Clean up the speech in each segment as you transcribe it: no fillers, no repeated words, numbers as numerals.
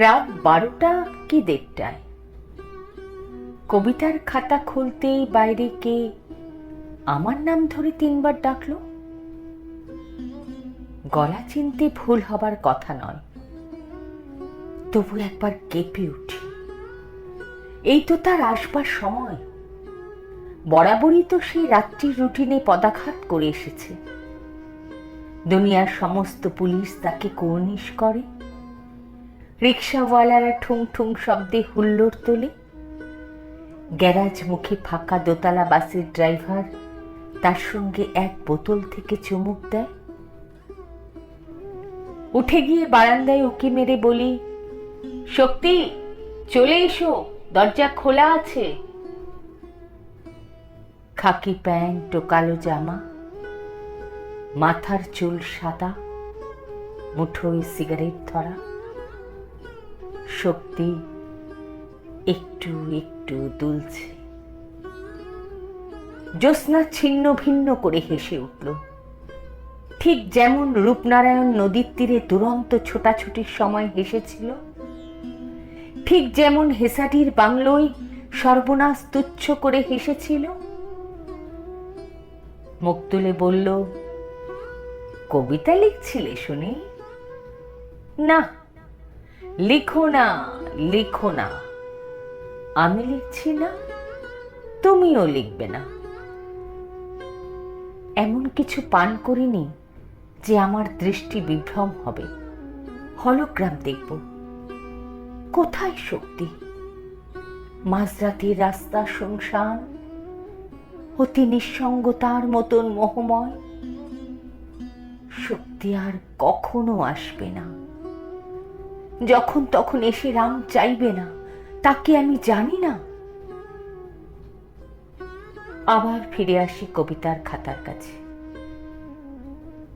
রাত 12টা কি 1:30টায় কবিতার খাতা খুলতেই বাইরে কে আমার নাম ধরে 3বার ডাকলো। গলা চিনতে ভুল হবার কথা নয়, তবু একবার কেঁপে উঠি। এই তো তার আসবার সময়। বরাবরই তো সেই রাত্রির রুটিনে পদাঘাত করে এসেছে। দুনিয়ার সমস্ত পুলিশ তাকে কুর্নিশ করে, রিক্সাওয়ালারা ঠুং ঠুং শব্দে হুল্লোড় তোলে, গ্যারাজ মুখে ফাঁকা দোতলা বাসের ড্রাইভার তার সঙ্গে এক বোতল থেকে চুমুক দেয়। উঠে গিয়ে বারান্দায় উকি মেরে বলি, শক্তি চলে এসো, দরজা খোলা আছে। খাকি প্যান্ট ও কালো জামা, মাথার চুল সাদা, মুঠোয় সিগারেট ধরা। শক্তি একটু একটু দুলছে। জ্যোৎস্না ছিন্ন ভিন্ন করে হেসে উঠল, ঠিক যেমন রূপনারায়ণ নদীর তীরে দুরন্ত ছোটাছুটির সময় হেসেছিল, ঠিক যেমন হেসাডির বাংলোয় সর্বনাশ তুচ্ছ করে হেসেছিল। মুখ তুলে বলল, কবিতা লিখছিলে শুনি? না, লিখো না, লিখো না। আমি লিখছি না, তুমিও লিখবে না। এমন কিছু পান করিনি যে আমার দৃষ্টি বিভ্রম হবে। হলোগ্রাম দেখব। কোথায় শক্তি? মাঝরাতের রাস্তা শুনশান, অতি নিঃসঙ্গতার মতন মোহময়। শক্তি আর কখনো আসবে না। যখন তখন এসে রাম চাইবে না, তাকে আমি জানি না। আবার ফিরে আসি কবিতার খাতার কাছে,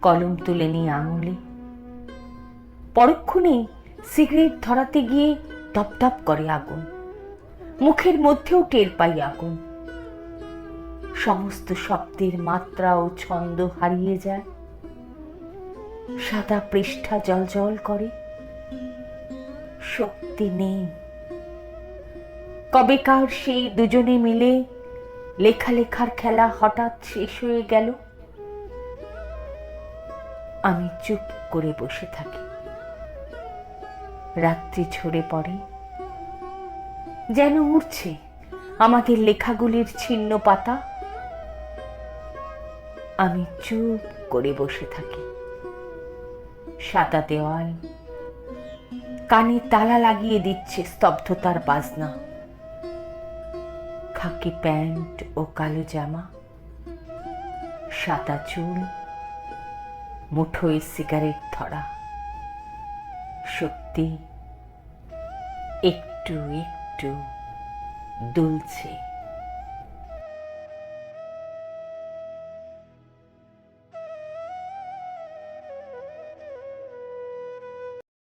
কলম তুলে নিয়ে আঙুলে। পরক্ষণেই সিগারেট ধরাতে গিয়ে দপদপ করে আগুন। মুখের মধ্যেও টের পাই আগুন। সমস্ত শব্দের মাত্রা ও ছন্দ হারিয়ে যায়। সাদা পৃষ্ঠা জ্বলজ্বল করে। শক্তি নেই। কবেকার সেই দুজনে মিলে লেখালেখার খেলা হঠাৎ শেষ হয়ে গেল। আমি চুপ করে বসে থাকি। রাত্রি ঝরে পড়ে, যেন উড়ছে আমাদের লেখাগুলির ছিন্ন পাতা। আমি চুপ করে বসে থাকি। সাদা দেওয়াল, কানে তালা লাগিয়ে দিচ্ছে স্তব্ধতার বাজনা। খাকি প্যান্ট ও কালো জামা, সাদা চুল, মুঠোয় সিগারেট ধরা। সত্যি একটু একটু দুলছে।